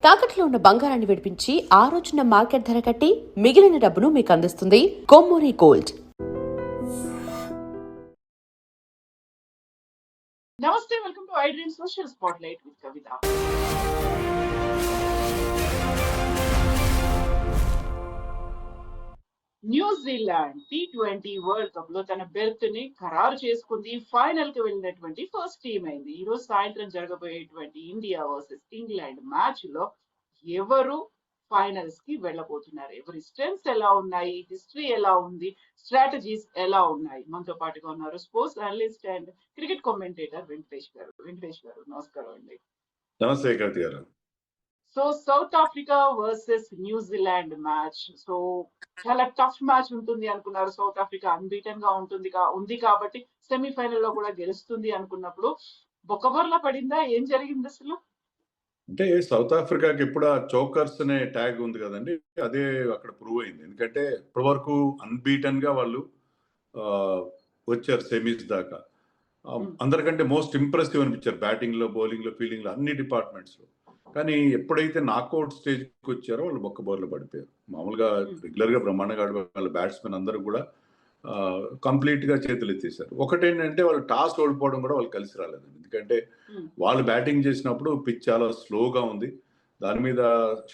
తాకట్లో ఉన్న బంగారాన్ని విడిపించి ఆ రోజున మార్కెట్ ధర కట్టి మిగిలిన డబ్బును మీకు అందిస్తుంది కొమ్మూరి గోల్డ్. నమస్తే, welcome to I dream social spotlight with Kavitha. New Zealand T20 world cup లో తన బెర్త్ ని ఖరారు చేసుకుంది. ఫైనల్ కి వెళ్ళినటువంటి ఫస్ట్ టీం అయింది. ఈ రోజు సాయంత్రం జరగబోయేటువంటి ఇండియా వర్సెస్ ఇంగ్లాండ్ మ్యాచ్ లో ఎవరు ఫైనల్స్ కి వెళ్ళబోతున్నారు, ఎవరి స్ట్రెంగ్స్ ఎలా ఉన్నాయి, హిస్టరీ ఎలా ఉంది, స్ట్రాటజీస్ ఎలా ఉన్నాయి. మనతో పాటుగా ఉన్నారు sports analyst and cricket commentator Venkatesh గారు. నమస్కారం అండి. నమస్తే కవిత గారు. So south Africa versus New Zealand match, so చాలా టఫ్ మ్యాచ్ ఉంటుంది అనుకున్నారు. సౌత్ ఆఫ్రికా అన్బీటెన్ గా ఉంది కాబట్టి సెమీఫైనల్ లో కూడా గెలుస్తుంది అనుకున్నప్పుడు బొక్కబొర్లా పడిందా? ఏం జరిగింది అసలు? అంటే సౌత్ ఆఫ్రికాకి ఇప్పుడు ఆ చోకర్స్ అనే ట్యాగ్ ఉంది కదండి, అదే అక్కడ ప్రూవ్ అయింది. ఎందుకంటే ఇప్పటి వరకు అన్బీటన్ గా వాళ్ళు వచ్చారు సెమీస్ దాకా. అందరికంటే మోస్ట్ ఇంప్రెసివ్ అనిపించారు బ్యాటింగ్ లో, బౌలింగ్ లో, ఫీల్డింగ్ లో, అన్ని డిపార్ట్మెంట్స్ లో. కానీ ఎప్పుడైతే నాకౌట్ స్టేజ్కి వచ్చారో వాళ్ళు బొక్కబోర్లు పడిపోయారు. మామూలుగా రెగ్యులర్ గా బ్రహ్మాండంగా ఆడే వాళ్ళ బ్యాట్స్మెన్ అందరూ కూడా కంప్లీట్ గా చేతులు ఎత్తేసారు. ఒకటేంటంటే వాళ్ళు టాస్ ఓడిపోవడం కూడా వాళ్ళు కలిసి రాలేదు. ఎందుకంటే వాళ్ళు బ్యాటింగ్ చేసినప్పుడు పిచ్ చాలా స్లోగా ఉంది, దాని మీద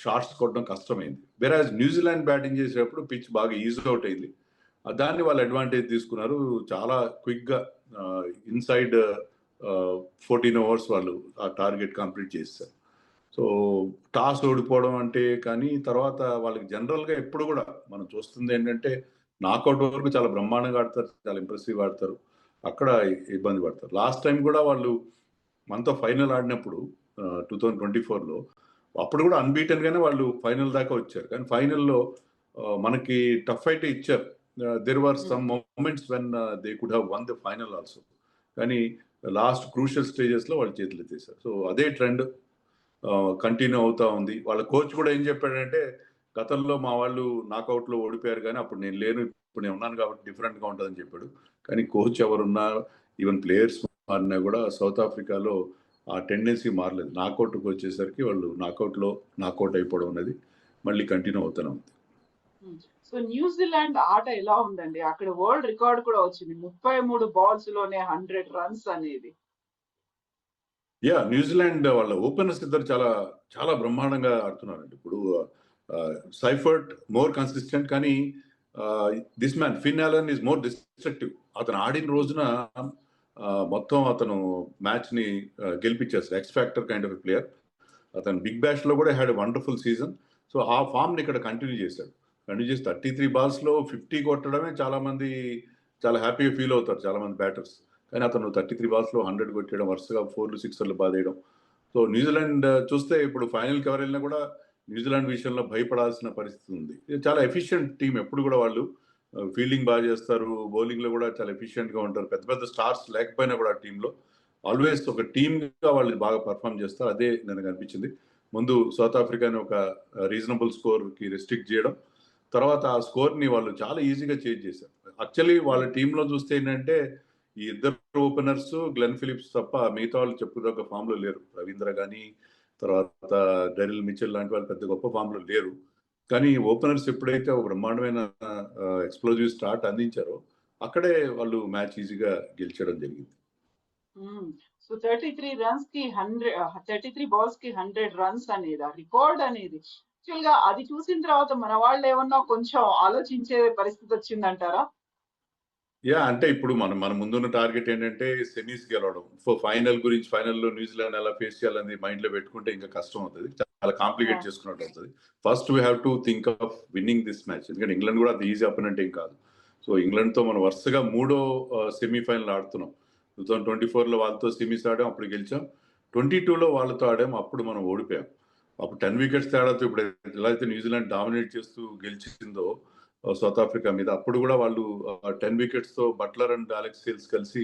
షాట్స్ కొట్టడం కష్టమైంది. వేరాజ్ న్యూజిలాండ్ బ్యాటింగ్ చేసేటప్పుడు పిచ్ బాగా ఈజీ అవుట్ అయింది. దాన్ని వాళ్ళు అడ్వాంటేజ్ తీసుకున్నారు. చాలా క్విక్ గా ఇన్సైడ్ 14 ఓవర్స్ వాళ్ళు ఆ టార్గెట్ కంప్లీట్ చేస్తారు. సో టాస్ ఓడిపోవడం అంటే, కానీ తర్వాత వాళ్ళకి జనరల్గా ఎప్పుడు కూడా మనం చూస్తుంది ఏంటంటే నాకౌట్ వరకు చాలా బ్రహ్మాండంగా ఆడతారు, చాలా ఇంప్రెసివ్ ఆడతారు, అక్కడ ఇబ్బంది పడతారు. లాస్ట్ టైం కూడా వాళ్ళు మనతో ఫైనల్ ఆడినప్పుడు 2024లో అప్పుడు కూడా అన్బీటెన్ గానే వాళ్ళు ఫైనల్ దాకా వచ్చారు. కానీ ఫైనల్లో మనకి టఫ్ అయితే ఇచ్చారు. There were some moments when they could have one the final also. కానీ లాస్ట్ క్రూషియల్ స్టేజెస్ లో వాళ్ళు చేతులు ఎత్తేసారు. సో అదే ట్రెండ్ కంటిన్యూ అవుతా ఉంది. వాళ్ళ కోచ్ కూడా ఏం చెప్పాడంటే, గతంలో మా వాళ్ళు నాకౌట్ లో ఓడిపోయారు కానీ అప్పుడు నేను లేను, ఇప్పుడు నేను ఉన్నాను కాబట్టి డిఫరెంట్ గా ఉంటుందని చెప్పాడు. కానీ కోచ్ ఎవరున్నా, ఈవెన్ ప్లేయర్స్ మారినా కూడా సౌత్ ఆఫ్రికాలో ఆ టెండెన్సీ మారలేదు. నాకౌట్కి వచ్చేసరికి వాళ్ళు నాకౌట్ అయిపోవడం అనేది మళ్ళీ కంటిన్యూ అవుతూనే ఉంది. సో న్యూజిలాండ్ ఆట ఎలా ఉందండి? అక్కడ వరల్డ్ రికార్డ్ కూడా వచ్చింది, 33 బాల్స్ లోనే 100 రన్స్ అనేది. న్యూజిలాండ్ వాళ్ళ ఓపెనర్స్ ఇద్దరు చాలా చాలా బ్రహ్మాండంగా ఆడుతున్నారండి. ఇప్పుడు సైఫర్ట్ మోర్ కన్సిస్టెంట్, కానీ this man Finn Allen is more destructive. అతను ఆడిన రోజున మొత్తం అతను మ్యాచ్ ని గెలిపించేస్తారు. X factor kind of player. అతను బిగ్ బ్యాష్ లో కూడా హ్యాడ్ వండర్ఫుల్ సీజన్. సో ఆ ఫామ్ ని ఇక్కడ కంటిన్యూ చేశాడు. 33 బాల్స్ లో 50 కొట్టడమే చాలా మంది చాలా హ్యాపీగా ఫీల్ అవుతారు, చాలా మంది బ్యాటర్స్. కానీ అతను 33 బాల్స్ లో 100 కొట్టడం, వరుసగా 4లు 6లు బాదేయడం. సో న్యూజిలాండ్ చూస్తే ఇప్పుడు ఫైనల్కి ఎవరు వెళ్ళినా కూడా న్యూజిలాండ్ విషయంలో భయపడాల్సిన పరిస్థితి ఉంది. ఇది చాలా ఎఫిషియెంట్ టీం. ఎప్పుడు కూడా వాళ్ళు ఫీల్డింగ్ బాగా చేస్తారు, బౌలింగ్ లో కూడా చాలా ఎఫిషియెంట్ గా ఉంటారు. పెద్ద పెద్ద స్టార్స్ లేకపోయినా కూడా ఆ టీంలో ఆల్వేస్ ఒక టీమ్ గా వాళ్ళు బాగా పర్ఫామ్ చేస్తారు. అదే నాకు అనిపించింది. ముందు సౌత్ ఆఫ్రికాని ఒక రీజనబుల్ స్కోర్ కి రెస్ట్రిక్ట్ చేయడం, తర్వాత ఆ స్కోర్ ని వాళ్ళు చాలా ఈజీగా చేంజ్ చేశారు. యాక్చువల్లీ వాళ్ళ టీంలో చూస్తే ఏంటంటే ఈ ఇద్దరు ఓపెనర్స్, గ్లెన్ ఫిలిప్స్ తప్ప మిగతా వాళ్ళు చెప్పుకోదగ్గ ఫామ్ లో లేరు. రవీంద్ర కానీ, తర్వాత డెరిల్ మిచెల్ లాంటి వాళ్ళు పెద్ద గొప్ప ఫామ్ లో లేరు. కానీ ఓపెనర్స్ ఎప్పుడైతే ఒక బ్రహ్మాండమైన ఎక్స్ప్లోజివ్ స్టార్ట్ అందించారో అక్కడే వాళ్ళు మ్యాచ్ ఈజీగా గెలిచడం జరిగింది. సో 33 రన్స్ కి 33 బాల్స్ కి 100 రన్స్ అనేది రికార్డ్ అనేది. యాక్చువల్ గా అది చూసిన తర్వాత మన వాళ్ళు ఏమన్నా కొంచెం ఆలోచించే పరిస్థితి వచ్చిందంటారా? అంటే ఇప్పుడు మన ముందున్న టార్గెట్ ఏంటంటే సెమీస్ గెలవడం. ఫైనల్ గురించి, ఫైనల్లో న్యూజిలాండ్ ఎలా ఫేస్ చేయాలని మైండ్ లో పెట్టుకుంటే ఇంకా కష్టం అవుతుంది, చాలా కాంప్లికేట్ చేసుకున్నట్టు అవుతుంది. First we have to think of winning this match. ఎందుకంటే ఇంగ్లాండ్ కూడా అది ఈజీ అపోనెంట్ ఏం కాదు. సో ఇంగ్లాండ్ తో మనం వరుసగా 3వ సెమీఫైనల్ ఆడుతున్నాం. 2024లో వాళ్ళతో సెమీస్ ఆడాం, అప్పుడు గెలిచాం. 22లో వాళ్ళతో ఆడాం, అప్పుడు మనం ఓడిపోయాం. అప్పుడు 10 వికెట్స్ తేడాతో ఇప్పుడు ఎలా అయితే న్యూజిలాండ్ డామినేట్ చేస్తూ గెలిచిందో సౌత్ ఆఫ్రికా మీద, అప్పుడు కూడా వాళ్ళు 10 వికెట్స్ తో బట్లర్ అండ్ అలెక్స్ సేల్స్ కలిసి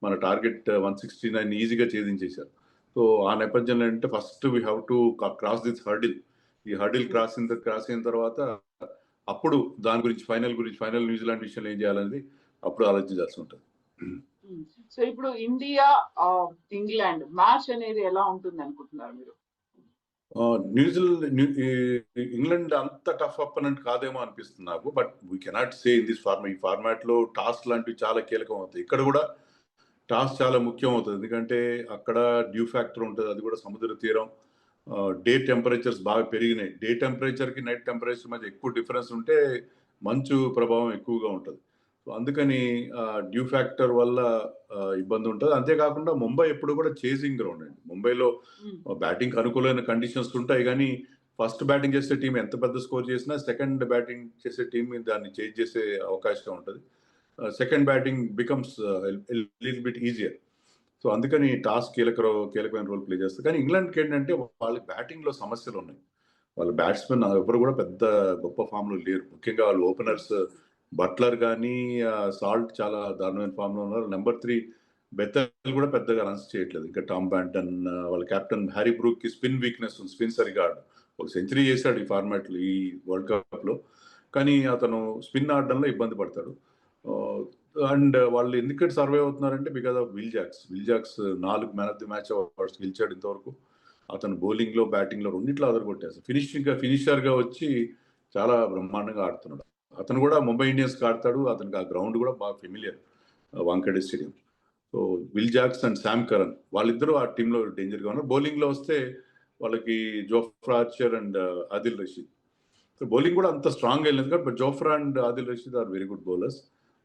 మన టార్గెట్ 169 ఈజీగా ఛేదించేశారు. సో ఆ నేపథ్యంలో అంటే first we have to cross this hurdle. ఈ హర్డిల్ క్రాస్ అయిన తర్వాత అప్పుడు దాని గురించి, ఫైనల్ న్యూజిలాండ్ విషయంలో ఏం చేయాలనేది అప్పుడు ఆలోచించాల్సి ఉంటుంది. సో ఇప్పుడు ఇండియా ఇంగ్లాండ్ మ్యాచ్ అనేది ఎలా ఉంటుంది అనుకుంటున్నారు మీరు? న్యూజిలాండ్ ఇంగ్లాండ్ అంత టఫ్ అపోనెంట్ కాదేమో అనిపిస్తుంది నాకు. But we cannot say in this format. ఈ ఫార్మాట్ లో టాస్ లాంటివి చాలా కీలకం అవుతాయి. ఇక్కడ కూడా టాస్ చాలా ముఖ్యం అవుతుంది, ఎందుకంటే అక్కడ డ్యూ ఫ్యాక్టర్ ఉంటుంది. అది కూడా సముద్ర తీరం. డే టెంపరేచర్స్ బాగా పెరిగినాయి. డే టెంపరేచర్ కి నైట్ టెంపరేచర్ మధ్య ఎక్కువ డిఫరెన్స్ ఉంటే మంచు ప్రభావం ఎక్కువగా ఉంటుంది. సో అందుకని డ్యూ ఫ్యాక్టర్ వల్ల ఇబ్బంది ఉంటుంది. అంతేకాకుండా ముంబై ఎప్పుడు కూడా చేసింగ్ గ్రౌండ్ అండి. ముంబైలో బ్యాటింగ్ అనుకూలమైన కండిషన్స్ ఉంటాయి, కానీ ఫస్ట్ బ్యాటింగ్ చేసే టీం ఎంత పెద్ద స్కోర్ చేసినా సెకండ్ బ్యాటింగ్ చేసే టీం దాన్ని చేంజ్ చేసే అవకాశం ఉంటుంది. Second batting becomes little bit easier. So అందుకని టాస్ కీలకమైన రోల్ ప్లే చేస్తారు. కానీ ఇంగ్లాండ్కి ఏంటంటే వాళ్ళ బ్యాటింగ్ లో సమస్యలు ఉన్నాయి. వాళ్ళ బ్యాట్స్మెన్ ఎవరు కూడా పెద్ద గొప్ప ఫామ్ లో లేరు. ముఖ్యంగా వాళ్ళ ఓపెనర్స్ బట్లర్ కానీ సాల్ట్ చాలా దారుణమైన ఫామ్ లో ఉన్నారు. నెంబర్ 3 బెత్తల్ కూడా పెద్దగా రన్స్ చేయట్లేదు. ఇంకా టామ్ బ్యాంటన్, వాళ్ళ కెప్టెన్ హ్యారీ బ్రూక్ కి స్పిన్ వీక్నెస్ ఉంది. స్పిన్ సరిగా ఆడు. ఒక సెంచరీ చేశాడు ఈ ఫార్మాట్ లో, ఈ వరల్డ్ కప్ లో, కానీ అతను స్పిన్ ఆడడంలో ఇబ్బంది పడతాడు. అండ్ వాళ్ళు ఎందుకంటే సర్వే అవుతున్నారంటే because of Will Jacks 4 man of the match awards గెలిచాడు ఇంతవరకు. అతను బౌలింగ్ లో బ్యాటింగ్ లో రెండిట్లో అదరగొట్టేస్తారు. ఫినిషర్ గా వచ్చి చాలా బ్రహ్మాండంగా ఆడుతున్నాడు. అతను కూడా ముంబై ఇండియన్స్ కి ఆడతాడు. అతనికి ఆ గ్రౌండ్ కూడా బాగా familiar, Wankhede stadium. So Will Jacks and Sam Curran వాళ్ళిద్దరూ ఆ టీంలో డేంజర్ గా ఉన్నారు. బౌలింగ్ లో వస్తే వాళ్ళకి Jofra Archer and Adil Rashid. So bowling కూడా అంత స్ట్రాంగ్ వెళ్ళలేదు కాబట్టి, but Jofra and Adil Rashid are very good bowlers.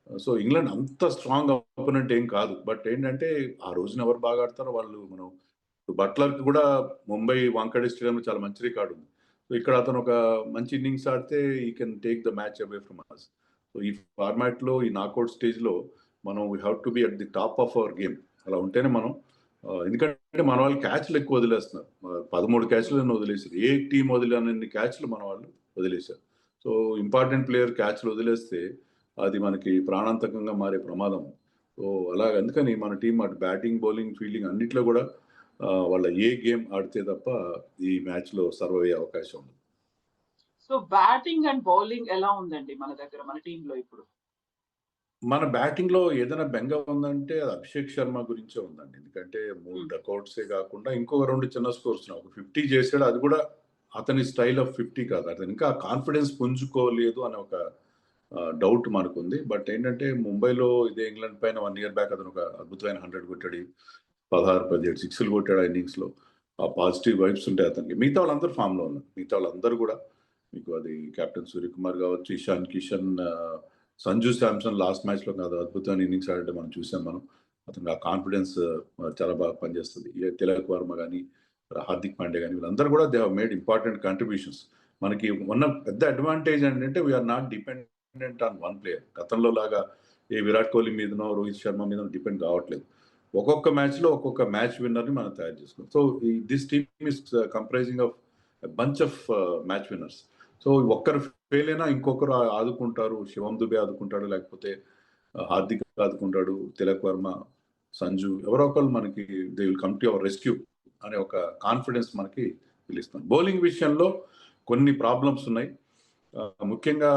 So England అంత స్ట్రాంగ్ అపోనెంట్ ఏం కాదు. బట్ ఏంటంటే ఆ రోజున ఎవరు బాగా ఆడతారో వాళ్ళు. మనం బట్లర్ కి కూడా ముంబై వాంఖేడే స్టేడియంలో చాలా మంచి రికార్డు ఉంది. సో ఇక్కడ అతను ఒక మంచి ఇన్నింగ్స్ ఆడితే he can take the match away from us. So ఈ ఫార్మాట్ లో, ఈ నాకౌట్ స్టేజ్ లో మనం we have to be at the top of our game. అలా ఉంటేనే మనం, ఎందుకంటే మన వాళ్ళు క్యాచ్లు ఎక్కువ వదిలేస్తున్నారు. 13 క్యాచ్లను వదిలేసారు. ఏ టీం వదిలేనన్ని క్యాచ్లు మన వాళ్ళు వదిలేశారు. సో ఇంపార్టెంట్ ప్లేయర్ క్యాచ్లు వదిలేస్తే అది మనకి ప్రాణాంతకంగా మారే ప్రమాదం. సో అలాగ అందుకని మన టీం అటు బ్యాటింగ్, బౌలింగ్, ఫీల్డింగ్ అన్నిట్లో కూడా వాళ్ళ ఏ గేమ్ ఆడితే తప్ప ఈ మ్యాచ్ లో సర్వ్ అయ్యే అవకాశం ఉంది. సో బ్యాటింగ్ అండ్ బౌలింగ్ ఎలా ఉందండి మన దగ్గర, మన టీంలో ఇప్పుడు? మన బ్యాటింగ్ లో ఏదైనా బెంగ ఉందంటే అది అభిషేక్ శర్మ గురించే ఉందండి. ఎందుకంటే 3 డకౌట్సే కాకుండా ఇంకొక 2 చిన్న స్కోర్స్, ఒక 50 చేశాడు. అది కూడా అతని స్టైల్ ఆఫ్ 50 కాదు. అతను ఇంకా కాన్ఫిడెన్స్ పుంజుకోలేదు అనే ఒక డౌట్ మనకుంది. బట్ ఏంటంటే ముంబైలో ఇదే ఇంగ్లాండ్ పైన 1 year బ్యాక్ అతను ఒక అద్భుతమైన 100 కొట్టాడు. 16-17 సిక్స్లు కొట్టాడు ఆ ఇన్నింగ్స్ లో. ఆ పాజిటివ్ వైబ్స్ ఉంటాయి అతనికి. మిగతా వాళ్ళందరూ ఫామ్ లో ఉన్నారు. మిగతా వాళ్ళందరూ కూడా, మీకు అది కెప్టెన్ సూర్యకుమార్ కావచ్చు, ఇషాన్ కిషన్, సంజు శాంసన్ లాస్ట్ మ్యాచ్ లో కాదు అద్భుతమైన ఇన్నింగ్స్ ఆడటం మనం చూసాం. అతనికి ఆ కాన్ఫిడెన్స్ చాలా బాగా పనిచేస్తుంది. తిలక్ వర్మ కానీ, హార్దిక్ పాండ్యా కానీ, వీళ్ళందరూ కూడా they have made important contributions. మనకి ఉన్న పెద్ద అడ్వాంటేజ్ ఏంటంటే we are not dependent on one player. గతంలో లాగా ఏ విరాట్ కోహ్లీ మీదనో, రోహిత్ శర్మ మీద డిపెండ్ కావట్లేదు. ఒక్కొక్క మ్యాచ్ లో ఒక్కొక్క మ్యాచ్ విన్నర్ ని మనం తయారు చేసుకున్నాం. So this team is comprising of bunch of match winners. So ఒక్కరు ఫెయిల్ అయినా ఇంకొకరు ఆదుకుంటారు. శివం దుబే ఆదుకుంటాడు, లేకపోతే హార్దిక్ ఆదుకుంటాడు, తిలక్ వర్మ, సంజు, ఎవరో ఒకళ్ళు మనకి they will come to our rescue అనే ఒక కాన్ఫిడెన్స్ మనకి పిలుస్తాం. బౌలింగ్ విషయంలో కొన్ని ప్రాబ్లమ్స్ ఉన్నాయి. ముఖ్యంగా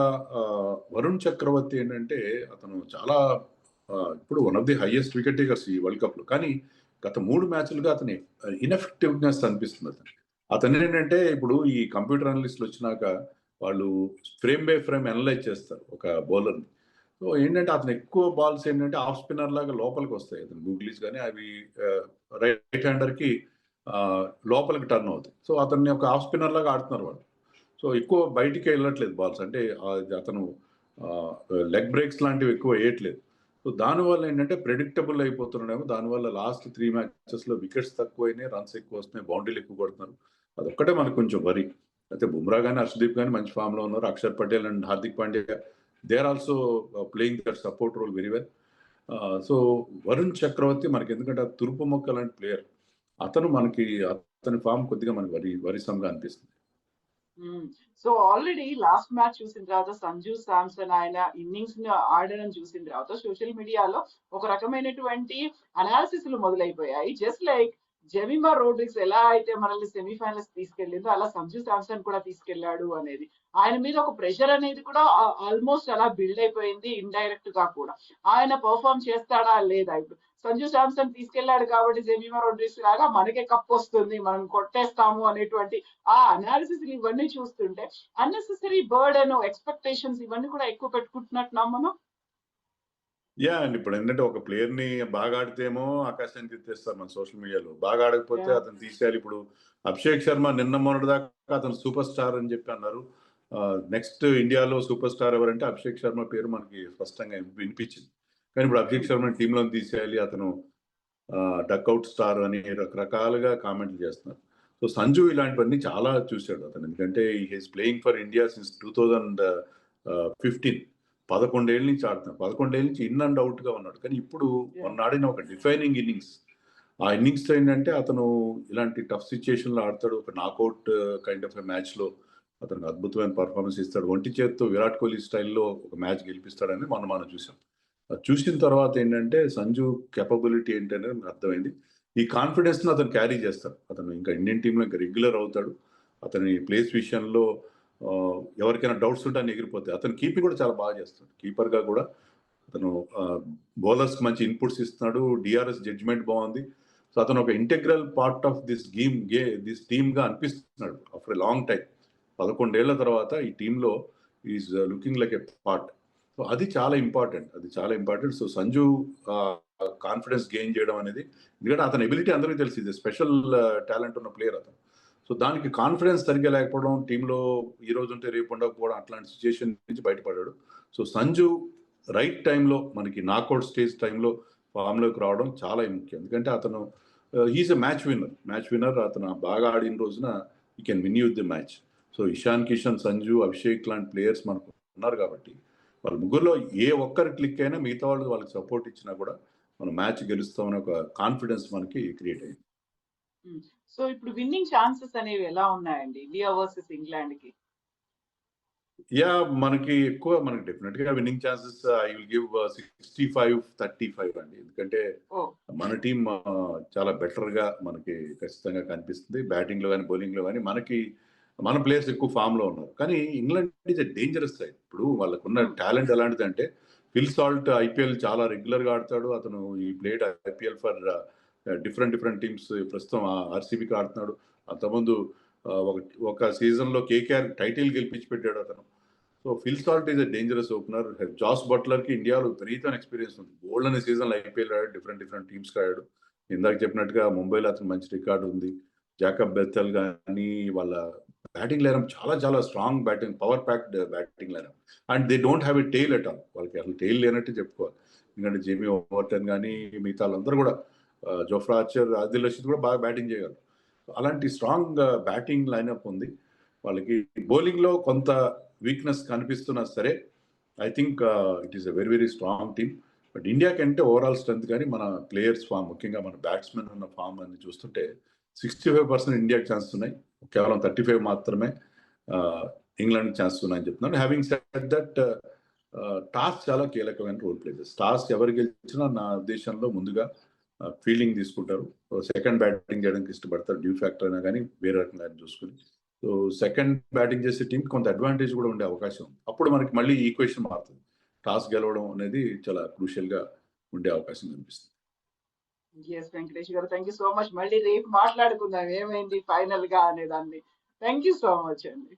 వరుణ్ చక్రవర్తి ఏంటంటే అతను చాలా ఇప్పుడు one of the highest wicket takers ఈ వరల్డ్ కప్ లో, కానీ గత 3 మ్యాచ్లుగా అతని ఇన్ఎఫెక్టివ్నెస్ అనిపిస్తుంది. అతను ఏంటంటే ఇప్పుడు ఈ కంప్యూటర్ అనలిస్టులు వచ్చినాక వాళ్ళు ఫ్రేమ్ బై ఫ్రేమ్ అనలైజ్ చేస్తారు ఒక బౌలర్ని. సో ఏంటంటే అతను ఎక్కువ బాల్స్ ఏంటంటే ఆఫ్ స్పిన్నర్ లాగా లోపలికి వస్తాయి. అతను గూగ్లీస్ కానీ అవి రైట్ హ్యాండర్ కి లోపలికి టర్న్ అవుతాయి. సో అతన్ని ఒక ఆఫ్ స్పిన్నర్ లాగా ఆడుతున్నారు వాళ్ళు. సో ఎక్కువ బయటికి వెళ్ళట్లేదు బాల్స్. అంటే అతను లెగ్ బ్రేక్స్ లాంటివి ఎక్కువ వేయట్లేదు. సో దానివల్ల ఏంటంటే ప్రెడిక్టబుల్ అయిపోతున్నాడేమో. దానివల్ల లాస్ట్ 3 మ్యాచెస్ లో వికెట్స్ తక్కువైనాయి, రన్స్ ఎక్కువ వస్తున్నాయి, బౌండరీలు ఎక్కువ కొడుతున్నారు. అదొక్కటే మనకు కొంచెం వరి. అయితే బుమ్రా కానీ, హర్షదీప్ కానీ మంచి ఫామ్ లో ఉన్నారు. Akshar Patel and Hardik Pandya they are also playing their support role very well. So Varun Chakravarthy మనకి, ఎందుకంటే తురుపు మొక్క లాంటి ప్లేయర్, అతని ఫామ్ కొద్దిగా మనకి వరిసంగా అనిపిస్తుంది. సో ఆల్రెడీ లాస్ట్ మ్యాచ్ చూసిన తర్వాత సంజు శాంసన్ ఆయన ఇన్నింగ్స్ ని ఆడడం చూసిన తర్వాత సోషల్ మీడియాలో ఒక రకమైనటువంటి అనాలిసిస్ మొదలైపోయాయి. జస్ట్ లైక్ జెమిమా రోడ్రిగ్స్ ఎలా అయితే మనల్ని సెమీఫైనల్స్ తీసుకెళ్లిందో అలా సంజు శాంసన్ కూడా తీసుకెళ్లాడు అనేది, ఆయన మీద ఒక ప్రెషర్ అనేది కూడా ఆల్మోస్ట్ అలా బిల్డ్ అయిపోయింది ఇండైరెక్ట్ గా కూడా. ఆయన పర్ఫార్మ్ చేస్తాడా లేదా ఇప్పుడు? సంజు శాంసన్ తీసుకెళ్లాడు కాబట్టి జెమిమా రోడ్రిగ్స్ లాగా మనకే కప్ వస్తుంది, మనం కొట్టేస్తాము అనేటువంటి ఆ అనాలిసిస్ ఇవన్నీ చూస్తుంటే అన్నెసెసరీ బర్డెన్, ఎక్స్పెక్టేషన్స్ ఇవన్నీ కూడా ఎక్కువ పెట్టుకుంటున్నట్టు నమ్మను. అండి. ఇప్పుడు ఏంటంటే ఒక ప్లేయర్ ని బాగా ఆడితేమో ఆకాశానికి ఎత్తేస్తారు మన సోషల్ మీడియాలో, బాగా ఆడకపోతే అతను తీసేయాలి. ఇప్పుడు అభిషేక్ శర్మ నిన్న మొన్నటి దాకా అతను సూపర్ స్టార్ అని చెప్పి అన్నారు. నెక్స్ట్ ఇండియాలో సూపర్ స్టార్ ఎవరంటే అభిషేక్ శర్మ పేరు మనకి స్పష్టంగా వినిపించింది. కానీ ఇప్పుడు అభిషేక్ శర్మ టీంలో తీసేయాలి, అతను డక్అవుట్ స్టార్ అని రకరకాలుగా కామెంట్లు చేస్తున్నారు. సో సంజు ఇలాంటివన్నీ చాలా చూశాడు అతను, ఎందుకంటే he's playing for India since 2015. 11 ఏళ్ళ నుంచి ఆడుతున్నాడు. 11 ఏళ్ళ నుంచి ఇన్ అండ్ అవుట్ గా ఉన్నాడు. కానీ ఇప్పుడు మొన్న ఆడిన ఒక డిఫైనింగ్ ఇన్నింగ్స్, ఆ ఇన్నింగ్స్ ఏంటంటే అతను ఇలాంటి టఫ్ సిచ్యుయేషన్ లో ఆడతాడు. ఒక నాకౌట్ కైండ్ ఆఫ్ మ్యాచ్ లో అతను అద్భుతమైన పర్ఫార్మెన్స్ ఇస్తాడు. ఒంటి చేత్తో విరాట్ కోహ్లీ స్టైల్లో ఒక మ్యాచ్ గెలిపిస్తాడని మనం చూసాం. చూసిన తర్వాత ఏంటంటే సంజు కెపబిలిటీ ఏంటనేది అర్థమైంది. ఈ కాన్ఫిడెన్స్ ను అతను క్యారీ చేస్తాడు. అతను ఇంకా ఇండియన్ టీంలో ఇంకా రెగ్యులర్ అవుతాడు. అతని ప్లేస్ విషయంలో ఎవరికైనా డౌట్స్ ఉంటే ఎగిరిపోతాయి. అతను కీపింగ్ కూడా చాలా బాగా చేస్తాడు. కీపర్ గా కూడా అతను బౌలర్స్ మంచి ఇన్పుట్స్ ఇస్తున్నాడు. డిఆర్ఎస్ జడ్జ్మెంట్ బాగుంది. సో అతను ఒక integral part of this this team గా అనిపిస్తున్నాడు ఆఫ్టర్ ఎ లాంగ్ టైం. 11 ఏళ్ల తర్వాత ఈ టీంలో is looking like a part. So అది చాలా important. So Sanju confidence gain చేయడం అనేది, ఎందుకంటే అతని ఎబిలిటీ అందరికీ తెలిసి ఇది స్పెషల్ టాలెంట్ ఉన్న ప్లేయర్ అతను. సో దానికి కాన్ఫిడెన్స్ సరిగ్గా లేకపోవడం, టీంలో ఈ రోజు ఉంటే రేపు ఉండకపోవడం, అట్లాంటి సిచ్యుయేషన్ నుంచి బయటపడ్డాడు. సో సంజు రైట్ టైంలో మనకి నాకౌట్ స్టేజ్ టైంలో ఫామ్లోకి రావడం చాలా ముఖ్యం. ఎందుకంటే అతను హీస్ ఎ మ్యాచ్ విన్నర్. అతను బాగా ఆడిన రోజున ఈ can win you the match. So Ishan Kishan, Sanju, Abhishek లాంటి ప్లేయర్స్ మనకు ఉన్నారు కాబట్టి వాళ్ళ ముగ్గురులో ఏ ఒక్కరు క్లిక్ అయినా మిగతా వాళ్ళు వాళ్ళకి సపోర్ట్ ఇచ్చినా కూడా మనం మ్యాచ్ గెలుస్తామని ఒక కాన్ఫిడెన్స్ మనకి క్రియేట్ అయింది. సో ఇప్పుడు విన్నింగ్ ఛాన్సెస్ అనేవి ఎలా ఉన్నాయండి ఇండియా వర్సెస్ ఇంగ్లాండ్ కి? మనకి డెఫినెట్ గా winning chances I will give 65-35 అండి. ఎందుకంటే మన టీం చాలా బెటర్ గా మనకి ఖచ్చితంగా కనిపిస్తుంది. బ్యాటింగ్ లో కానీ బౌలింగ్ లో కానీ మన ప్లేయర్స్ ఎక్కువ ఫామ్ లో ఉన్నారు. కానీ England is a dangerous side. ఇప్పుడు వాళ్ళకున్న టాలెంట్ ఎలాంటిది అంటే ఫిల్ సాల్ట్ ఐపీఎల్ చాలా రెగ్యులర్ గా ఆడతాడు. అతను ఈ played IPL for different teams. ప్రస్తుతం ఆర్సీబీకి ఆడుతున్నాడు. అంతకుముందు ఒక సీజన్ లో కేకేఆర్ టైటిల్ గెలిపించి పెట్టాడు అతను. So Phil Salt is a dangerous opener. Jos Buttler కి ఇండియాలో విపరీతమైన ఎక్స్పీరియన్స్ ఉంది. గోల్డ్ అనే సీజన్ ఐపీఎల్ ఆడాడు, డిఫరెంట్ టీమ్స్ ఆడాడు. ఇందాక చెప్పినట్టుగా ముంబైలో అతను మంచి రికార్డు ఉంది. జాకబ్ బెథెల్ కానీ వాళ్ళ బ్యాటింగ్ లైనప్ చాలా strong batting, power packed batting lineup. And they don't have a tail at all. వాళ్ళకి అసలు టెయిల్ లేనట్టు చెప్పుకోవాలి. ఎందుకంటే జేమీ ఓవర్టన్ కానీ మిగతా వాళ్ళందరూ కూడా, జోఫ్రా ఆర్చర్, ఆదిల్ రషీద్ కూడా బాగా బ్యాటింగ్ చేయగలరు. అలాంటి స్ట్రాంగ్ బ్యాటింగ్ లైనప్ ఉంది వాళ్ళకి. బౌలింగ్ లో కొంత వీక్నెస్ కనిపిస్తున్నా సరే I think it is a very strong team. But ఇండియాకి అంటే ఓవరాల్ స్ట్రెంత్ కానీ మన ప్లేయర్స్ ఫామ్, ముఖ్యంగా మన బ్యాట్స్మెన్ ఉన్న ఫామ్ అని చూస్తుంటే 65% ఇండియాకి ఛాన్స్ ఉన్నాయి, కేవలం 35 మాత్రమే ఇంగ్లాండ్ ఛాన్స్ ఉన్నాయని చెప్తున్నాను. హ్యావింగ్ సెడ్ దట్ టాస్ చాలా కీలకమైన రోల్ ప్లే చేస్తారు. టాస్ ఎవరు గెలిచినా నా ఉద్దేశంలో ముందుగా ఫీల్డింగ్ తీసుకుంటారు. సెకండ్ బ్యాటింగ్ చేయడానికి ఇష్టపడతారు, డ్యూ ఫ్యాక్టర్ అయినా కానీ వేరే రకంగా చూసుకుని. సో సెకండ్ బ్యాటింగ్ చేసే టీంకి కొంత అడ్వాంటేజ్ కూడా ఉండే అవకాశం ఉంది. అప్పుడు మనకి మళ్ళీ ఈక్వేషన్ మారుతుంది. టాస్ గెలవడం అనేది చాలా క్రూషియల్ గా ఉండే అవకాశం కనిపిస్తుంది. వెంకటేష్ గారు, థ్యాంక్ యూ సో మచ్. మళ్ళీ రేపు మాట్లాడుకుందాం ఏమైంది ఫైనల్ గా అనే దాన్ని. థ్యాంక్ యూ సో మచ్ అండి.